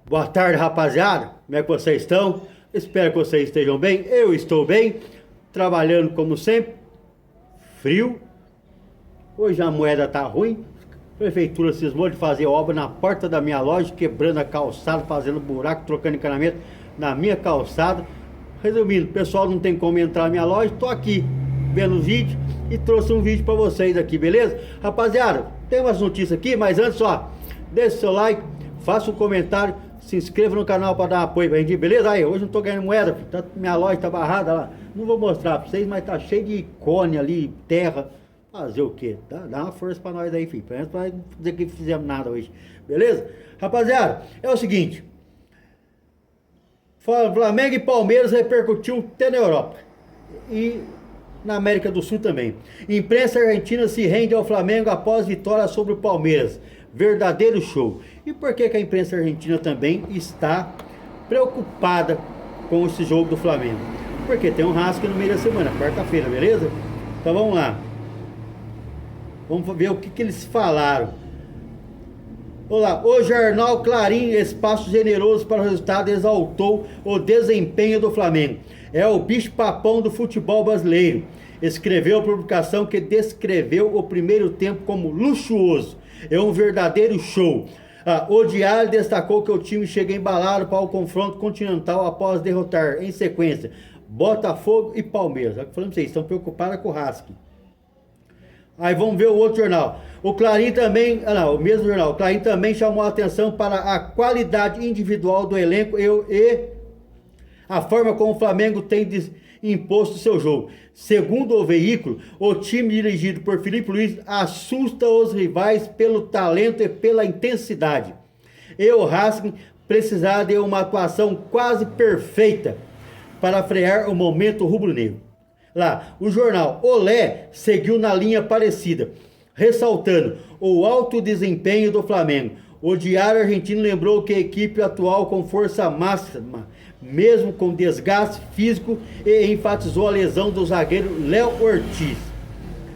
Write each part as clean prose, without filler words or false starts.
Boa tarde, rapaziada. Como é que vocês estão? Espero que vocês estejam bem. Eu estou bem, trabalhando como sempre. Frio. Hoje a moeda tá ruim. A prefeitura cismou de fazer obra na porta da minha loja, quebrando a calçada, fazendo buraco, trocando encanamento na minha calçada. Resumindo, o pessoal não tem como entrar na minha loja. Tô aqui vendo o vídeo e trouxe um vídeo para vocês aqui, beleza? Rapaziada, tem umas notícias aqui, mas antes, ó, deixa o seu like, faça um comentário, se inscreva no canal para dar apoio pra gente, beleza? Aí, hoje não tô ganhando moeda, tá, minha loja tá barrada lá. Não vou mostrar pra vocês, mas tá cheio de cone ali, terra. Fazer o quê? Dá uma força pra nós aí, filho. Pra não dizer que fizemos nada hoje. Beleza? Rapaziada, é o seguinte. Flamengo e Palmeiras repercutiu até na Europa. E na América do Sul também. Imprensa argentina se rende ao Flamengo após vitória sobre o Palmeiras. Verdadeiro show. E por que a imprensa argentina também está preocupada com esse jogo do Flamengo? Porque tem um rasgo no meio da semana, quarta-feira, beleza? Então vamos lá. Vamos ver o que eles falaram. Olá, o jornal Clarim, espaço generoso para o resultado, exaltou o desempenho do Flamengo. É o bicho-papão do futebol brasileiro. Escreveu a publicação que descreveu o primeiro tempo como luxuoso. É um verdadeiro show. O Diário destacou que o time chega embalado para o confronto continental após derrotar em sequência Botafogo e Palmeiras. Falando pra vocês, estão preocupados com o Rasque. Aí vamos ver o outro jornal. O Clarim também, o mesmo jornal, o Clarim também chamou a atenção para a qualidade individual do elenco e a forma como o Flamengo tem imposto seu jogo. Segundo o veículo, o time dirigido por Filipe Luís assusta os rivais pelo talento e pela intensidade. E o Racing precisará de uma atuação quase perfeita para frear o momento rubro-negro. Lá, o jornal Olé seguiu na linha parecida, ressaltando o alto desempenho do Flamengo. O Diário Argentino lembrou que a equipe atual com força máxima, mesmo com desgaste físico, e enfatizou a lesão do zagueiro Léo Ortiz.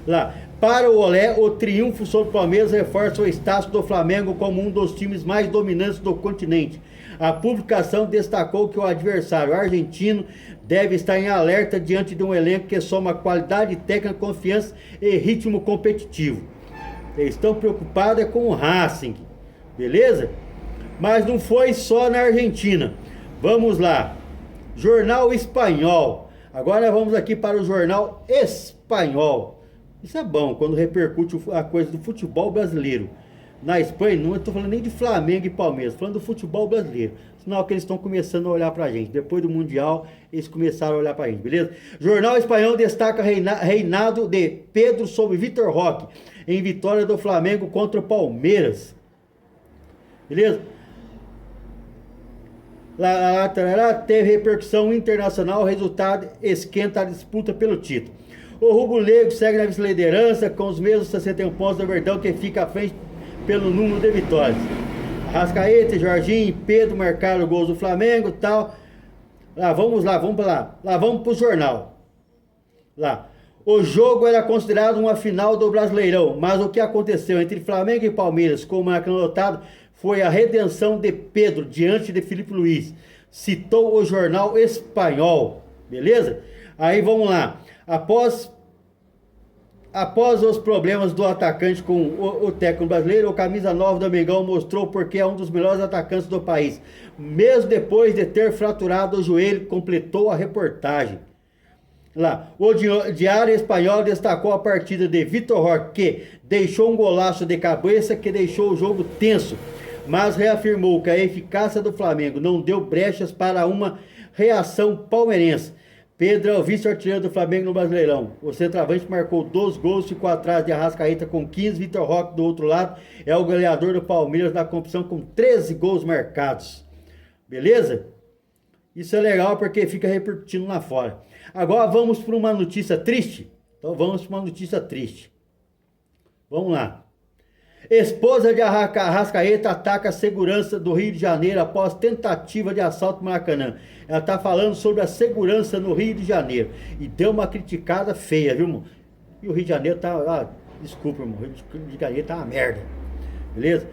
Lá, para o Olé, o triunfo sobre o Palmeiras reforça o status do Flamengo como um dos times mais dominantes do continente. A publicação destacou que o adversário argentino deve estar em alerta diante de um elenco que soma qualidade técnica, confiança e ritmo competitivo. Eles estão preocupados com o Racing, beleza? Mas não foi só na Argentina. Vamos lá. Jornal Espanhol. Agora vamos aqui para o Jornal Espanhol. Isso é bom, quando repercute a coisa do futebol brasileiro. Na Espanha, não estou falando nem de Flamengo e Palmeiras, falando do futebol brasileiro. Sinal que eles estão começando a olhar pra gente. Depois do Mundial, eles começaram a olhar pra gente, beleza? Jornal Espanhol destaca reinado de Pedro sobre Vitor Roque em vitória do Flamengo contra o Palmeiras. Beleza? Teve repercussão internacional, resultado esquenta a disputa pelo título. O rubro-negro segue na vice-liderança com os mesmos 61 pontos do Verdão, que fica à frente pelo número de vitórias. Arrascaeta, Jorginho e Pedro marcaram gols do Flamengo e tal. Vamos pro jornal. Lá. O jogo era considerado uma final do Brasileirão, mas o que aconteceu entre Flamengo e Palmeiras, como é notado, foi a redenção de Pedro diante de Filipe Luís. Citou o jornal Espanhol. Beleza? Aí vamos lá. Após os problemas do atacante com o técnico brasileiro, o camisa 9 do Mengão mostrou porque é um dos melhores atacantes do país. Mesmo depois de ter fraturado o joelho, completou a reportagem. Lá, o Diário Espanhol destacou a partida de Vitor Roque, que deixou um golaço de cabeça que deixou o jogo tenso, mas reafirmou que a eficácia do Flamengo não deu brechas para uma reação palmeirense. Pedro é o vice-artilheiro do Flamengo no Brasileirão. O centroavante marcou 12 gols, ficou atrás de Arrascaeta com 15. Vitor Roque, do outro lado, é o goleador do Palmeiras na competição com 13 gols marcados. Beleza? Isso é legal porque fica repercutindo lá fora. Agora vamos para uma notícia triste. Então vamos para uma notícia triste. Vamos lá. Esposa de Arrascaeta ataca a segurança do Rio de Janeiro após tentativa de assalto no Maracanã. Ela está falando sobre a segurança no Rio de Janeiro. E deu uma criticada feia, viu, irmão? E o Rio de Janeiro tá... desculpa, irmão. O Rio de Janeiro tá uma merda. Beleza?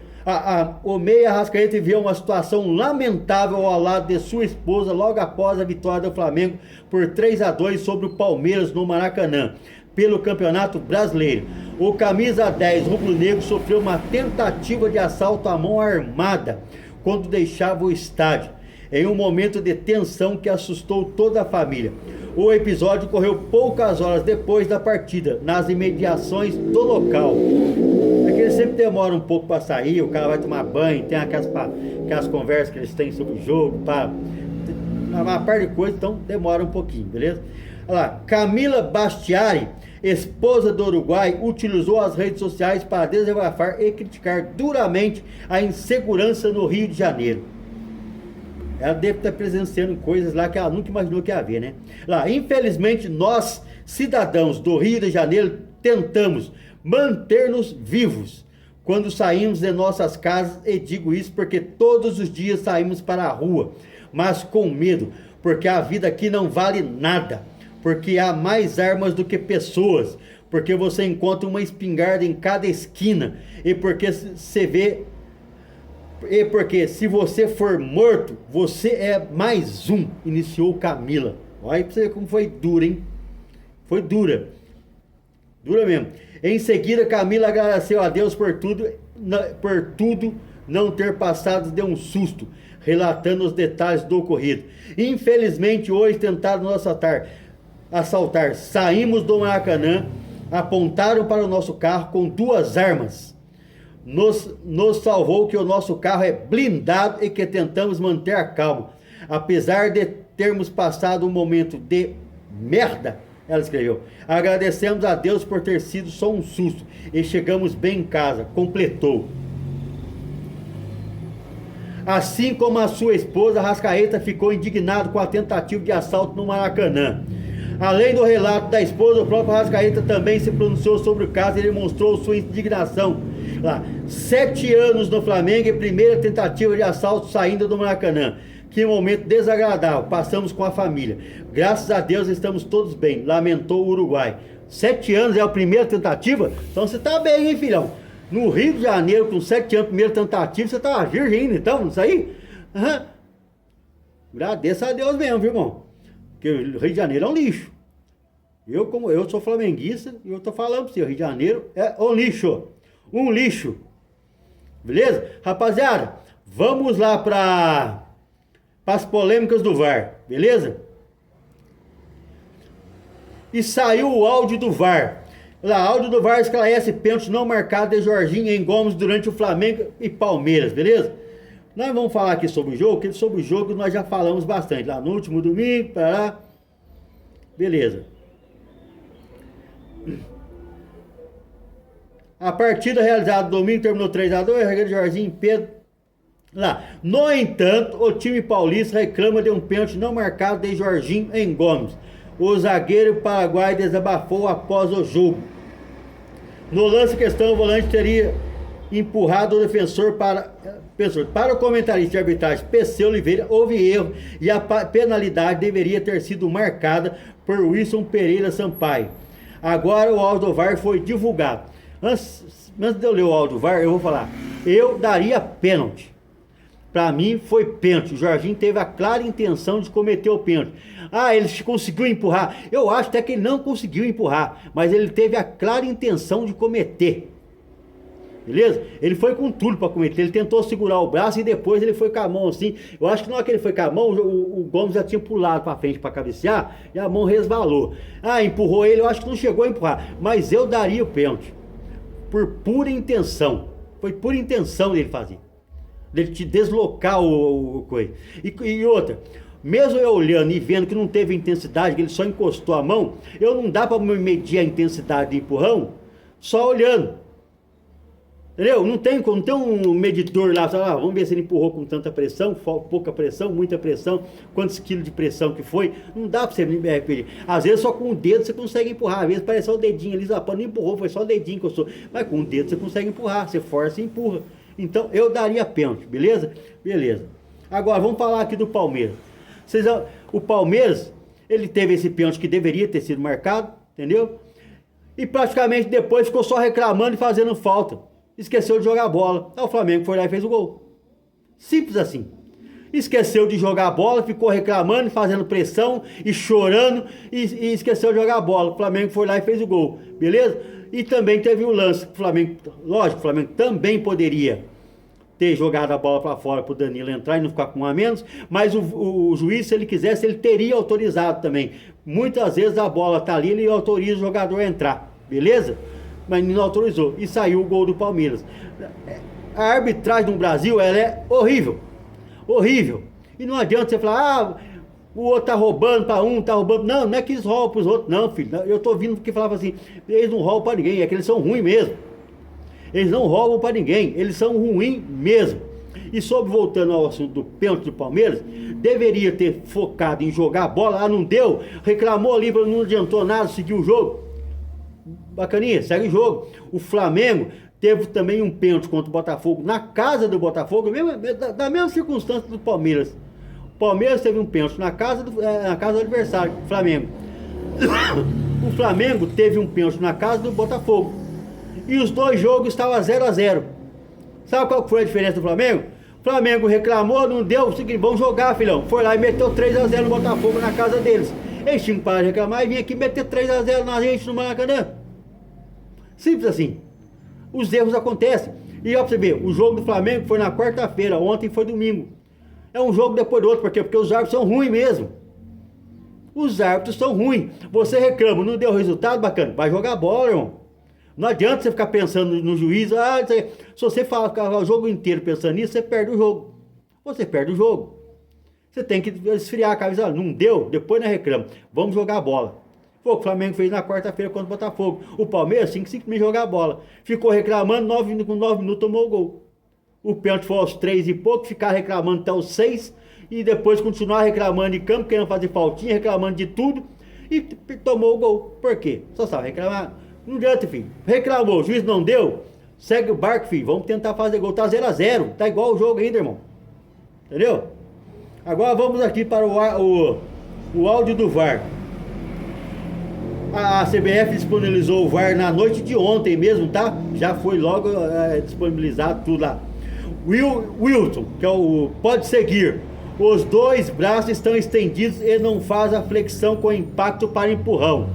O meia Arrascaeta viveu uma situação lamentável ao lado de sua esposa logo após a vitória do Flamengo por 3-2 sobre o Palmeiras no Maracanã, pelo Campeonato Brasileiro. O camisa 10 rubro-negro sofreu uma tentativa de assalto à mão armada quando deixava o estádio, em um momento de tensão que assustou toda a família. O episódio ocorreu poucas horas depois da partida, nas imediações do local. É que eles sempre demoram um pouco para sair, o cara vai tomar banho, tem aquelas conversas que eles têm sobre o jogo, uma parte de coisa, então demora um pouquinho, beleza? Olha lá, Camila Bastiari, esposa do Uruguai, utilizou as redes sociais para desabafar e criticar duramente a insegurança no Rio de Janeiro. Ela deve estar presenciando coisas lá que ela nunca imaginou que ia haver, né? Lá, infelizmente, nós, cidadãos do Rio de Janeiro, tentamos manter-nos vivos quando saímos de nossas casas, e digo isso porque todos os dias saímos para a rua, mas com medo, porque a vida aqui não vale nada, porque há mais armas do que pessoas, porque você encontra uma espingarda em cada esquina, e porque você vê... E porque se você for morto, você é mais um, iniciou Camila. Olha pra você ver como foi dura, hein? Foi dura. Dura mesmo. Em seguida, Camila agradeceu a Deus por tudo não ter passado de um susto, relatando os detalhes do ocorrido. Infelizmente, hoje tentaram nos assaltar. Saímos do Maracanã, apontaram para o nosso carro com 2 armas. Nos salvou que o nosso carro é blindado e que tentamos manter a calma. Apesar de termos passado um momento de merda, ela escreveu. Agradecemos a Deus por ter sido só um susto e chegamos bem em casa, completou. Assim como a sua esposa, Arrascaeta ficou indignado com a tentativa de assalto no Maracanã. Além do relato da esposa, o próprio Arrascaeta também se pronunciou sobre o caso e demonstrou sua indignação. Lá, 7 anos no Flamengo e primeira tentativa de assalto saindo do Maracanã. Que momento desagradável passamos com a família. Graças a Deus estamos todos bem, lamentou o Uruguai. 7 anos é a primeira tentativa? Então você tá bem, hein, filhão? No Rio de Janeiro, com 7 anos, primeira tentativa, você tá virgem ainda, então, não aí? Uhum. Agradeço a Deus mesmo, viu, irmão? Porque o Rio de Janeiro é um lixo. Como eu sou flamenguista, e eu tô falando pra você, o Rio de Janeiro é um lixo. Um lixo. Beleza? Rapaziada, vamos lá para as polêmicas do VAR. Beleza? E saiu o áudio do VAR. Lá, áudio do VAR esclarece pênalti não marcado de Jorginho em Gomes durante o Flamengo e Palmeiras. Beleza? Nós vamos falar aqui sobre o jogo, porque sobre o jogo nós já falamos bastante. Lá no último domingo, para lá. Beleza. A partida realizada domingo terminou 3-2, regra de Jorginho e Pedro. Lá. No entanto, o time paulista reclama de um pênalti não marcado de Jorginho em Gomes. O zagueiro paraguaio desabafou após o jogo. No lance em questão, o volante teria empurrado o defensor para o comentarista de arbitragem PC Oliveira, houve erro e a penalidade deveria ter sido marcada por Wilson Pereira Sampaio. Agora o áudio do VAR foi divulgado. Antes de eu ler o áudio do VAR, eu vou falar. Eu daria pênalti. Para mim foi pênalti. O Jorginho teve a clara intenção de cometer o pênalti. Ele conseguiu empurrar. Eu acho até que ele não conseguiu empurrar, mas ele teve a clara intenção de cometer. Beleza? Ele foi com tudo para cometer. Ele tentou segurar o braço e depois ele foi com a mão assim. Eu acho que na hora que ele foi com a mão, o Gomes já tinha pulado para frente para cabecear e a mão resvalou. Empurrou ele. Eu acho que não chegou a empurrar, mas eu daria o pênalti por pura intenção. Foi pura intenção dele fazer, dele te deslocar o coisa. E outra, mesmo eu olhando e vendo que não teve intensidade, que ele só encostou a mão, eu não dá para medir a intensidade de empurrão só olhando. Entendeu? Não tem um medidor lá, vamos ver se ele empurrou com tanta pressão, pouca pressão, muita pressão, quantos quilos de pressão que foi. Não dá pra você medir. Às vezes só com o dedo você consegue empurrar, às vezes parece só o dedinho ali, não empurrou, foi só o dedinho que eu sou. Mas com o dedo você consegue empurrar, você força e empurra. Então eu daria pênalti, beleza? Beleza. Agora vamos falar aqui do Palmeiras. O Palmeiras, ele teve esse pênalti que deveria ter sido marcado, entendeu? E praticamente depois ficou só reclamando e fazendo falta. esqueceu de jogar a bola. Aí o Flamengo foi lá e fez o gol. Simples assim. Esqueceu de jogar a bola, ficou reclamando, fazendo pressão e chorando e esqueceu de jogar a bola. O Flamengo foi lá e fez o gol, beleza? E também teve o lance. O Flamengo, lógico, o Flamengo também poderia ter jogado a bola para fora para o Danilo entrar e não ficar com um a menos, mas o juiz, se ele quisesse, ele teria autorizado também. Muitas vezes a bola tá ali, ele autoriza o jogador a entrar, beleza? Mas não autorizou e saiu o gol do Palmeiras. A arbitragem no Brasil, ela é horrível, horrível. E não adianta você falar, o outro tá roubando para um, tá roubando. Não, não é que eles roubam para os outros, não, filho. Eu tô ouvindo porque falava assim, eles não roubam para ninguém, é que eles são ruins mesmo. Eles não roubam para ninguém, eles são ruins mesmo. E sobre voltando ao assunto do pênalti do Palmeiras, deveria ter focado em jogar a bola, não deu, reclamou ali, não adiantou nada, seguiu o jogo. Bacaninha, segue o jogo. O Flamengo teve também um pênalti contra o Botafogo, na casa do Botafogo, da mesma circunstância do Palmeiras. O Palmeiras teve um pênalti na casa do adversário, o Flamengo. O Flamengo teve um pênalti na casa do Botafogo. E os dois jogos estavam 0-0. Sabe qual foi a diferença do Flamengo? O Flamengo reclamou, não deu, seguinte, vamos jogar, filhão. Foi lá e meteu 3-0 no Botafogo na casa deles. Eles tinham que parar de reclamar e vir aqui meter 3-0 na gente no Maracanã. Simples assim. Os erros acontecem. E ó, pra você ver, o jogo do Flamengo foi na quarta-feira, ontem foi domingo. É um jogo depois do outro, por quê? Porque os árbitros são ruins mesmo. Os árbitros são ruins. Você reclama, não deu resultado, bacana, vai jogar bola, irmão. Não adianta você ficar pensando no juiz, se você ficar o jogo inteiro pensando nisso, você perde o jogo. Você perde o jogo. Você tem que esfriar a cabeça, não deu, depois não reclama. Vamos jogar a bola. Foi o que o Flamengo fez na quarta-feira contra o Botafogo. O Palmeiras tinha que simplesmente jogar a bola. Ficou reclamando, com 9 minutos tomou o gol. O pênalti foi aos 3 e pouco, ficar reclamando até os 6 e depois continuar reclamando de campo, querendo fazer faltinha, reclamando de tudo e tomou o gol. Por quê? Só sabe reclamar. Não adianta, filho. Reclamou, o juiz não deu, segue o barco, filho. Vamos tentar fazer gol. Tá 0-0. Tá igual o jogo ainda, irmão. Entendeu? Agora vamos aqui para o áudio do VAR. A CBF disponibilizou o VAR na noite de ontem mesmo, tá? Já foi logo disponibilizado tudo lá. Wilton, que é o pode seguir. Os dois braços estão estendidos e não faz a flexão com impacto para empurrão.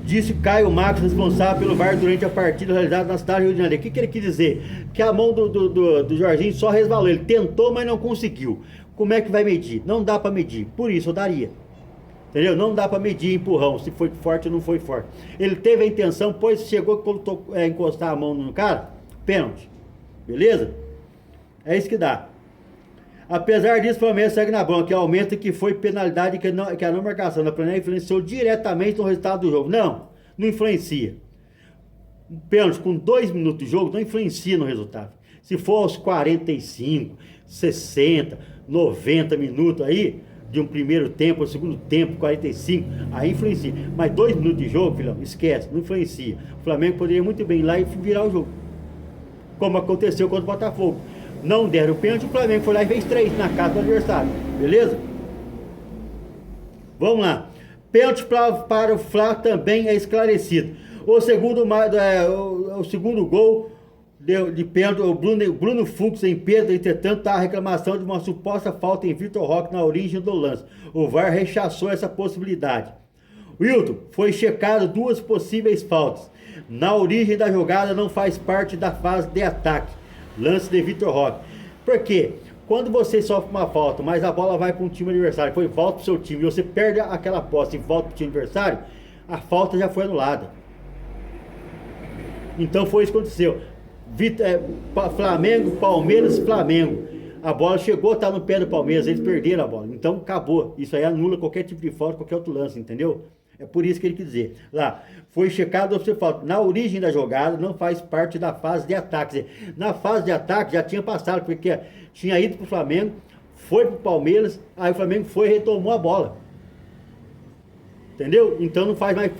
Disse Caio Marcos, responsável pelo VAR durante a partida realizada na cidade de Rio de Janeiro. O que ele quis dizer? Que a mão do Jorginho só resvalou. Ele tentou, mas não conseguiu. Como é que vai medir? Não dá para medir. Por isso eu daria. Entendeu? Não dá para medir empurrão, se foi forte ou não foi forte. Ele teve a intenção, pois chegou a encostar a mão no cara, pênalti. Beleza? É isso que dá. Apesar disso, o Flamengo segue na bronca, que aumenta que foi penalidade que a não marcação da planilha influenciou diretamente no resultado do jogo. Não influencia. Um pênalti com 2 minutos de jogo não influencia no resultado. Se for aos 45, 60, 90 minutos aí, de um primeiro tempo, ou segundo tempo, 45, aí influencia. Mas 2 minutos de jogo, filhão, esquece, não influencia. O Flamengo poderia muito bem ir lá e virar o jogo. Como aconteceu contra o Botafogo. Não deram o pênalti, o Flamengo foi lá e fez 3 na casa do adversário. Beleza? Vamos lá. Pênalti para o Fla também é esclarecido. O segundo gol de pênalti, o Bruno Fux em Pedro, entretanto, está a reclamação de uma suposta falta em Vitor Roque na origem do lance. O VAR rechaçou essa possibilidade. Wilton, foi checado 2 possíveis faltas. Na origem da jogada não faz parte da fase de ataque. Lance de Vitor Roque. Por quê? Quando você sofre uma falta, mas a bola vai para um time adversário, foi volta para o seu time, e você perde aquela posse e volta para o time adversário, a falta já foi anulada. Então foi isso que aconteceu. Flamengo, Palmeiras, Flamengo. A bola chegou a estar no pé do Palmeiras, eles perderam a bola. Então acabou. Isso aí anula qualquer tipo de falta, qualquer outro lance, entendeu? É por isso que ele quis dizer. Lá, foi checado, você fala, na origem da jogada não faz parte da fase de ataque. Quer dizer, na fase de ataque já tinha passado, porque tinha ido pro Flamengo, foi pro Palmeiras, aí o Flamengo foi e retomou a bola. Entendeu? Então não faz mais,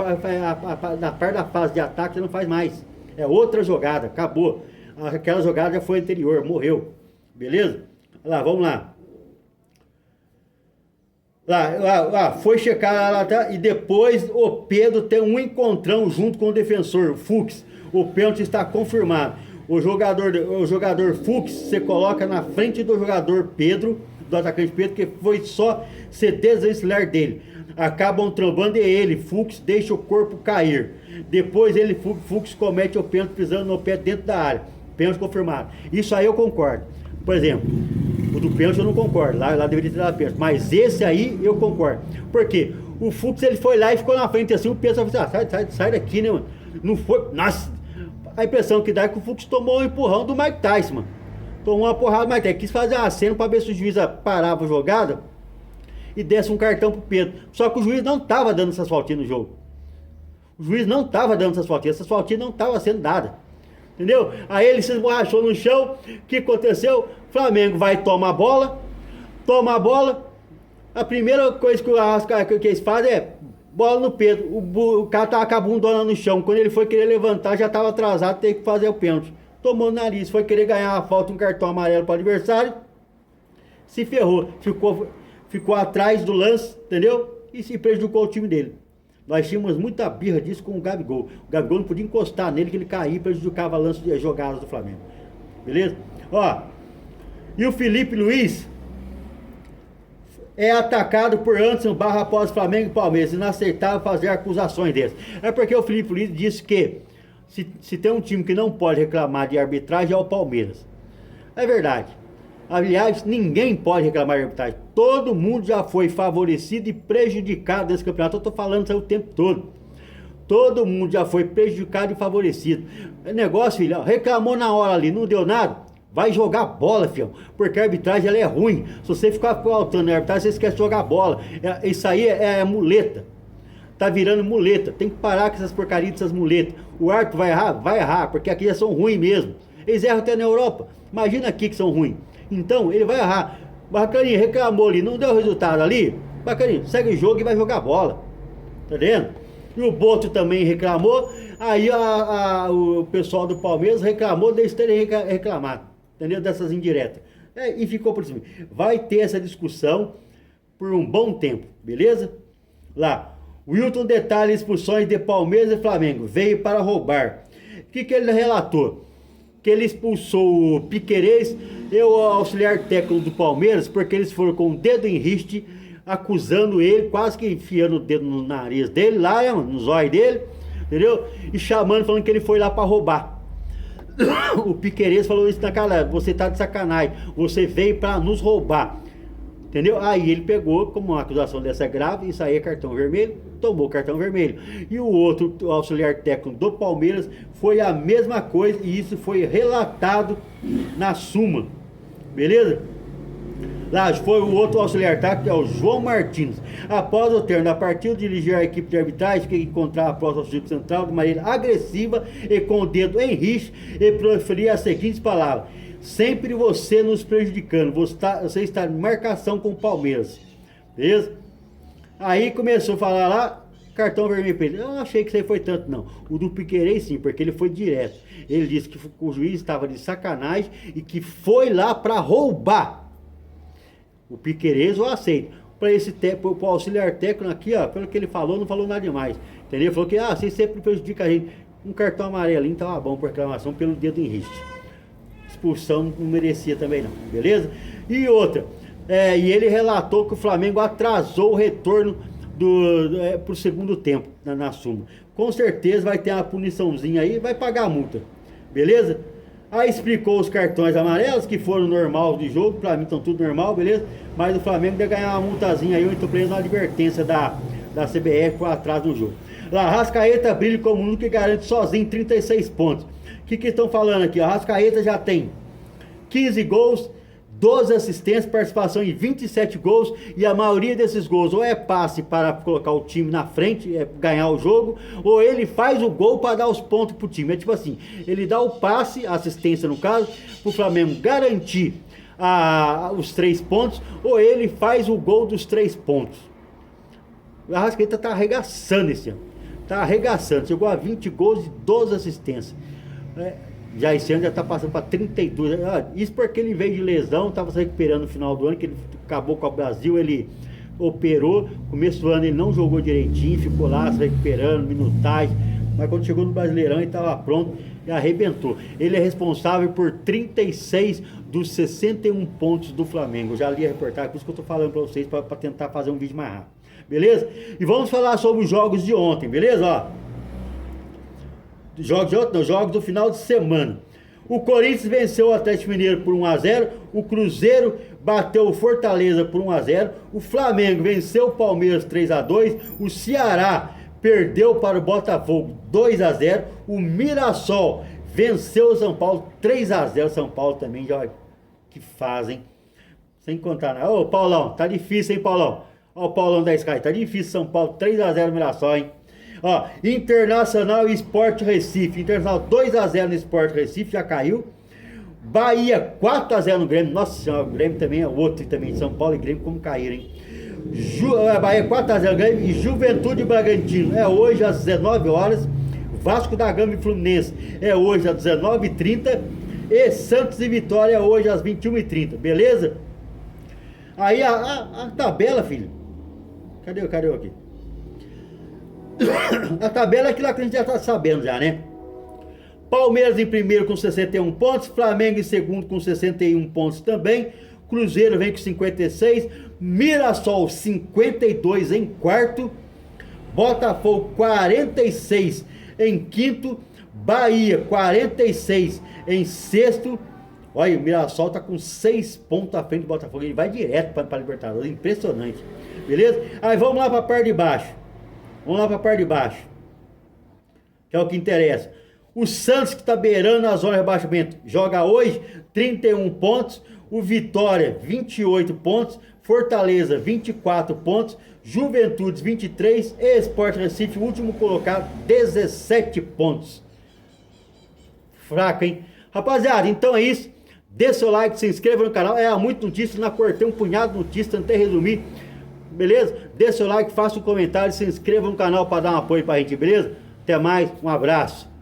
na parte da fase de ataque não faz mais. É outra jogada, acabou. Aquela jogada já foi anterior, morreu. Beleza? Lá, vamos lá. Lá, foi checar lá, e depois o Pedro tem um encontrão junto com o defensor, o Fux. O pênalti está confirmado. o jogador Fux, você coloca na frente do jogador Pedro, do atacante Pedro, que foi só ser desvencilhar dele. Acabam trombando e ele, Fux, deixa o corpo cair. Depois ele, Fux, comete o pênalti pisando no pé dentro da área. Pênalti confirmado. Isso aí eu concordo. Por exemplo, o do pênalti eu não concordo. Lá deveria ter dado pênalti. Mas esse aí eu concordo. Por quê? O Fux, ele foi lá e ficou na frente assim, o Pedro falou assim, sai daqui, né, mano? Não foi... Nossa! A impressão que dá é que o Fux tomou um empurrão do Mike Tyson, mano. Tomou uma porrada do Mike Tyson. Quis fazer uma cena pra ver se o juiz parava a jogada e desse um cartão pro Pedro. Só que o juiz não tava dando essas faltinhas no jogo. O juiz não tava dando essas faltinhas não tava sendo dadas. Entendeu? Aí ele se esborrachou no chão. O que aconteceu? Flamengo vai tomar a bola. Toma a bola. A primeira coisa que eles fazem é bola no Pedro. O cara tava com a bundona no chão. Quando ele foi querer levantar, já tava atrasado, teve que fazer o pênalti. Tomou no nariz, foi querer ganhar a falta, um cartão amarelo para o adversário. Se ferrou. Ficou atrás do lance, entendeu? E se prejudicou o time dele. Nós tínhamos muita birra disso com o Gabigol. O Gabigol não podia encostar nele, que ele caía e prejudicava lance de jogadas do Flamengo. Beleza? Ó. E o Felipe Luiz é atacado por Anderson Barra após Flamengo e Palmeiras. Inaceitável fazer acusações dessas. É porque o Felipe Luiz disse que se tem um time que não pode reclamar de arbitragem é o Palmeiras. É verdade. Aliás, ninguém pode reclamar de arbitragem. Todo mundo já foi favorecido e prejudicado desse campeonato. Eu tô falando isso aí o tempo todo. Todo mundo já foi prejudicado e favorecido. É negócio, filho, reclamou na hora ali, não deu nada. Vai jogar bola, filho. Porque a arbitragem ela é ruim. Se você ficar faltando na arbitragem, você esquece de jogar bola. Isso aí é muleta. Tá virando muleta. Tem que parar com essas porcarias dessas muletas. O árbitro vai errar? Vai errar, porque aqui já são ruins mesmo. Eles erram até na Europa. Imagina aqui que são ruins. Então, ele vai errar. Bacaninha, reclamou ali, não deu resultado ali. Bacaninha, segue o jogo e vai jogar bola. Tá vendo? E o Boto também reclamou. Aí o pessoal do Palmeiras reclamou deles terem reclamado. Entendeu? Dessas indiretas. E ficou por cima. Vai ter essa discussão por um bom tempo, beleza? Lá. Wilton detalha expulsões de Palmeiras e Flamengo. Veio para roubar. O que ele relatou? Que ele expulsou o Piquerez e o auxiliar técnico do Palmeiras, porque eles foram com o dedo em riste, acusando ele, quase que enfiando o dedo no nariz dele, lá, no zóio dele, entendeu? E chamando, falando que ele foi lá para roubar. O Piquerez falou isso na cara: você tá de sacanagem, você veio para nos roubar. Entendeu? Aí ele pegou, como uma acusação dessa grave, isso aí é cartão vermelho, tomou cartão vermelho. E o outro, o auxiliar técnico do Palmeiras, foi a mesma coisa, e isso foi relatado na súmula. Beleza? Lá foi o outro auxiliar técnico, que é o João Martins. Após o término da partida, dirigiu a equipe de arbitragem, que encontrava a próxima circuito central de maneira agressiva e com o dedo em riste, e proferia as seguintes palavras: sempre você nos prejudicando, você está em marcação com o Palmeiras. Beleza? Aí começou a falar lá, cartão vermelho para ele. Eu não achei que isso aí foi tanto, não. O do Piquerez sim, porque ele foi direto. Ele disse que o juiz estava de sacanagem e que foi lá para roubar. O Piquerez eu aceito. Para esse pro auxiliar técnico aqui, ó, pelo que ele falou, não falou nada demais. Entendeu? Falou que você sempre prejudica a gente. Um cartão amarelinho estava bom por reclamação pelo dedo em riste. Expulsão não merecia também não, beleza? E outra, e ele relatou que o Flamengo atrasou o retorno pro segundo tempo na súmula. Com certeza vai ter uma puniçãozinha aí, vai pagar a multa, beleza? Aí explicou os cartões amarelos que foram normal de jogo, pra mim estão tudo normal, beleza? Mas o Flamengo deve ganhar uma multazinha aí, eu estou preso na advertência da CBF por atraso no jogo. Lá, Arrascaeta brilha como um que garante sozinho 36 pontos. O que estão falando aqui? A Arrascaeta já tem 15 gols, 12 assistências, participação em 27 gols, e a maioria desses gols ou é passe para colocar o time na frente, ganhar o jogo, ou ele faz o gol para dar os pontos pro time. É tipo assim, ele dá o passe, a assistência no caso, pro Flamengo garantir os 3 pontos, ou ele faz o gol dos 3 pontos. O Arrascaeta tá arregaçando esse ano. Tá arregaçando, chegou a 20 gols e 12 assistências. Já esse ano já tá passando para 32. Isso porque ele veio de lesão, tava se recuperando no final do ano, que ele acabou com o Brasil, ele operou. Começo do ano ele não jogou direitinho, ficou lá se recuperando, minutagem. Mas quando chegou no Brasileirão ele tava pronto. e arrebentou. Ele é responsável por 36 dos 61 pontos do Flamengo. Eu já li a reportagem, por isso que eu tô falando para vocês, para tentar fazer um vídeo mais rápido. Beleza? E vamos falar sobre os jogos de ontem, beleza? Ó, jogos de ontem, não, jogos do final de semana. O Corinthians venceu o Atlético Mineiro por 1-0, o Cruzeiro bateu o Fortaleza por 1-0, o Flamengo venceu o Palmeiras 3-2, o Ceará perdeu para o Botafogo 2-0, o Mirassol venceu o São Paulo 3-0, São Paulo também, já que fazem, sem contar nada. Ô Paulão, tá difícil, hein, Paulão? Ó o Paulão da Sky, tá difícil São Paulo, 3-0 Mirassol, hein? Ó, Internacional e Sport Recife. Internacional 2-0 no Sport Recife, já caiu. Bahia 4-0 no Grêmio. Nossa senhora, o Grêmio também é outro também. São Paulo e Grêmio como caíram, hein? Bahia 4-0 no Grêmio. E Juventude e Bragantino é hoje às 19 horas. Vasco da Gama e Fluminense é hoje às 19h30. E Santos e Vitória é hoje às 21h30, beleza? Aí a tabela, filho. Cadê eu aqui? A tabela é aquilo que a gente já está sabendo já, né? Palmeiras em primeiro com 61 pontos, Flamengo em segundo com 61 pontos também, Cruzeiro vem com 56, Mirassol 52 em quarto, Botafogo 46 em quinto, Bahia 46 em sexto. Olha, o Mirassol tá com 6 pontos à frente do Botafogo, ele vai direto para Libertadores, impressionante, beleza? Aí vamos lá para a parte de baixo. Vamos lá para a parte de baixo, que é o que interessa. O Santos, que está beirando a zona de rebaixamento, joga hoje 31 pontos. O Vitória, 28 pontos. Fortaleza, 24 pontos. Juventude, 23. E Sport Recife, último colocado, 17 pontos. Fraco, hein? Rapaziada, então é isso. Dê seu like, se inscreva no canal. É muito notícia, não cortei um punhado de notícias, tentei resumir. Beleza? Dê seu like, faça um comentário, se inscreva no canal para dar um apoio pra gente, beleza? Até mais, um abraço.